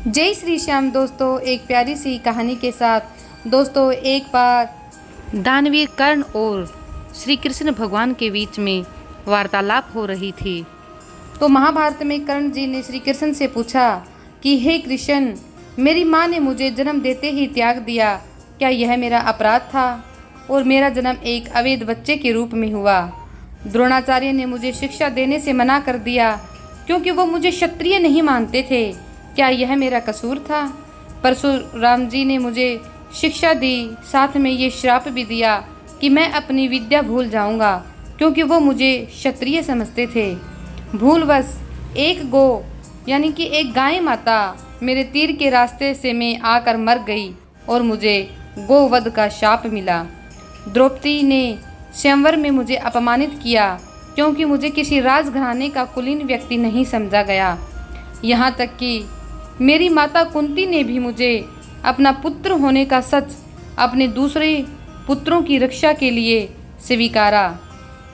जय श्री श्याम। दोस्तों, एक प्यारी सी कहानी के साथ दोस्तों, एक बार दानवीर कर्ण और श्री कृष्ण भगवान के बीच में वार्तालाप हो रही थी। तो महाभारत में कर्ण जी ने श्री कृष्ण से पूछा कि हे कृष्ण, मेरी माँ ने मुझे जन्म देते ही त्याग दिया, क्या यह मेरा अपराध था? और मेरा जन्म एक अवैध बच्चे के रूप में हुआ। द्रोणाचार्य ने मुझे शिक्षा देने से मना कर दिया क्योंकि वो मुझे क्षत्रिय नहीं मानते थे, क्या यह मेरा कसूर था? परशुराम जी ने मुझे शिक्षा दी, साथ में ये श्राप भी दिया कि मैं अपनी विद्या भूल जाऊंगा क्योंकि वो मुझे क्षत्रिय समझते थे। भूलवश एक गौ यानी कि एक गाय माता मेरे तीर के रास्ते से मैं आकर मर गई और मुझे गोवध का शाप मिला। द्रौपदी ने स्वयंवर में मुझे अपमानित किया क्योंकि मुझे किसी राजघराने का कुलीन व्यक्ति नहीं समझा गया। यहाँ तक कि मेरी माता कुंती ने भी मुझे अपना पुत्र होने का सच अपने दूसरे पुत्रों की रक्षा के लिए स्वीकारा।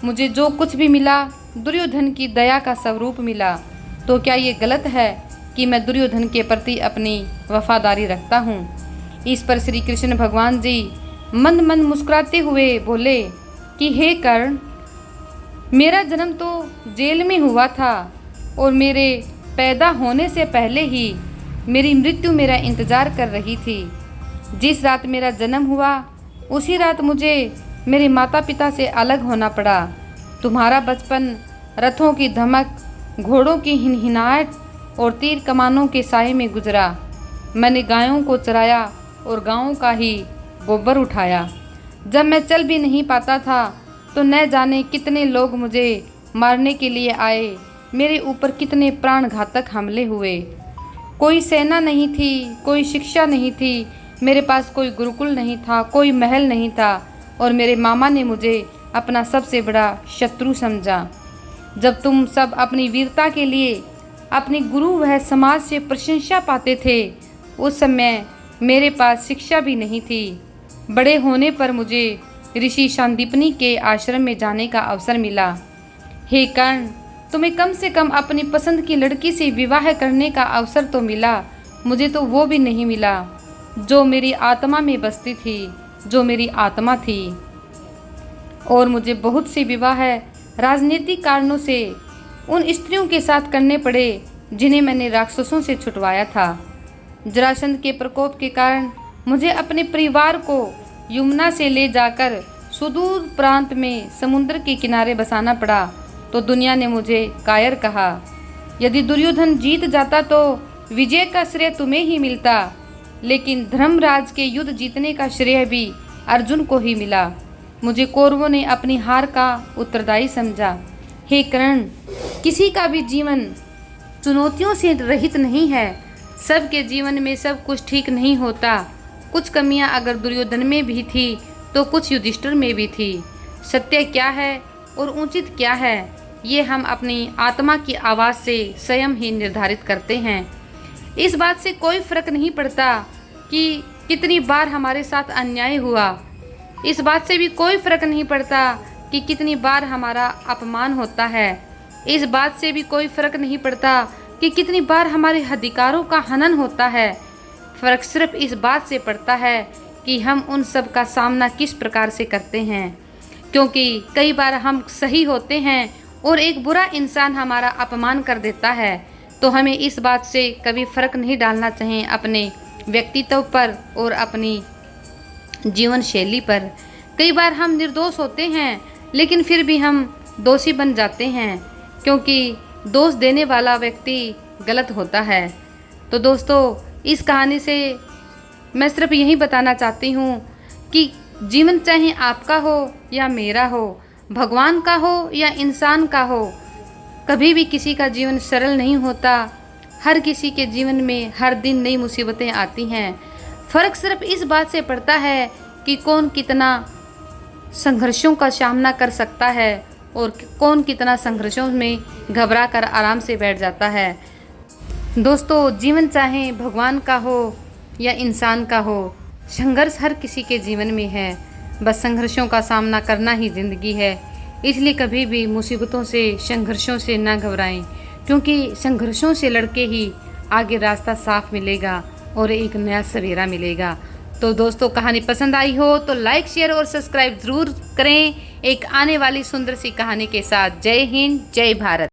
मुझे जो कुछ भी मिला दुर्योधन की दया का स्वरूप मिला। तो क्या ये गलत है कि मैं दुर्योधन के प्रति अपनी वफादारी रखता हूँ? इस पर श्री कृष्ण भगवान जी मंद मंद मुस्कुराते हुए बोले कि हे कर्ण, मेरा जन्म तो जेल में हुआ था और मेरे पैदा होने से पहले ही मेरी मृत्यु मेरा इंतज़ार कर रही थी। जिस रात मेरा जन्म हुआ उसी रात मुझे मेरे माता पिता से अलग होना पड़ा। तुम्हारा बचपन रथों की धमक, घोड़ों की हिनहिनाहट और तीर कमानों के साए में गुजरा। मैंने गायों को चराया और गाँव का ही गोबर उठाया। जब मैं चल भी नहीं पाता था तो न जाने कितने लोग मुझे मारने के लिए आए। मेरे ऊपर कितने प्राणघातक हमले हुए। कोई सेना नहीं थी, कोई शिक्षा नहीं थी, मेरे पास कोई गुरुकुल नहीं था, कोई महल नहीं था और मेरे मामा ने मुझे अपना सबसे बड़ा शत्रु समझा। जब तुम सब अपनी वीरता के लिए अपने गुरु व समाज से प्रशंसा पाते थे, उस समय मेरे पास शिक्षा भी नहीं थी। बड़े होने पर मुझे ऋषि सांदीपनि के आश्रम में जाने का अवसर मिला। हे कर्ण, तुम्हें कम से कम अपनी पसंद की लड़की से विवाह करने का अवसर तो मिला, मुझे तो वो भी नहीं मिला जो मेरी आत्मा में बसती थी, जो मेरी आत्मा थी। और मुझे बहुत से विवाह राजनीतिक कारणों से उन स्त्रियों के साथ करने पड़े जिन्हें मैंने राक्षसों से छुटवाया था। जरासंध के प्रकोप के कारण मुझे अपने परिवार को यमुना से ले जाकर सुदूर प्रांत में समुद्र के किनारे बसाना पड़ा। तो दुनिया ने मुझे कायर कहा। यदि दुर्योधन जीत जाता तो विजय का श्रेय तुम्हें ही मिलता, लेकिन धर्मराज के युद्ध जीतने का श्रेय भी अर्जुन को ही मिला। मुझे कौरवों ने अपनी हार का उत्तरदायी समझा। हे कर्ण, किसी का भी जीवन चुनौतियों से रहित नहीं है। सबके जीवन में सब कुछ ठीक नहीं होता। कुछ कमियां अगर दुर्योधन में भी थी तो कुछ युधिष्ठिर में भी थी। सत्य क्या है और उचित क्या है, ये हम अपनी आत्मा की आवाज़ से स्वयं ही निर्धारित करते हैं। इस बात से कोई फर्क नहीं पड़ता कि कितनी बार हमारे साथ अन्याय हुआ। इस बात से भी कोई फर्क नहीं पड़ता कि कितनी बार हमारा अपमान होता है। इस बात से भी कोई फर्क नहीं पड़ता कि कितनी बार हमारे अधिकारों का हनन होता है। फर्क सिर्फ इस बात से पड़ता है कि हम उन सब का सामना किस प्रकार से करते हैं। क्योंकि कई बार हम सही होते हैं और एक बुरा इंसान हमारा अपमान कर देता है, तो हमें इस बात से कभी फ़र्क नहीं डालना चाहिए अपने व्यक्तित्व पर और अपनी जीवन शैली पर। कई बार हम निर्दोष होते हैं लेकिन फिर भी हम दोषी बन जाते हैं क्योंकि दोष देने वाला व्यक्ति गलत होता है। तो दोस्तों, इस कहानी से मैं सिर्फ यही बताना चाहती हूँ कि जीवन चाहे आपका हो या मेरा हो, भगवान का हो या इंसान का हो, कभी भी किसी का जीवन सरल नहीं होता। हर किसी के जीवन में हर दिन नई मुसीबतें आती हैं। फ़र्क सिर्फ इस बात से पड़ता है कि कौन कितना संघर्षों का सामना कर सकता है और कौन कितना संघर्षों में घबरा कर आराम से बैठ जाता है। दोस्तों, जीवन चाहे भगवान का हो या इंसान का हो, संघर्ष हर किसी के जीवन में है। बस संघर्षों का सामना करना ही ज़िंदगी है। इसलिए कभी भी मुसीबतों से, संघर्षों से ना घबराएं, क्योंकि संघर्षों से लड़के ही आगे रास्ता साफ मिलेगा और एक नया सवेरा मिलेगा। तो दोस्तों कहानी पसंद आई हो तो लाइक शेयर और सब्सक्राइब ज़रूर करें एक आने वाली सुंदर सी कहानी के साथ। जय हिंद, जय भारत।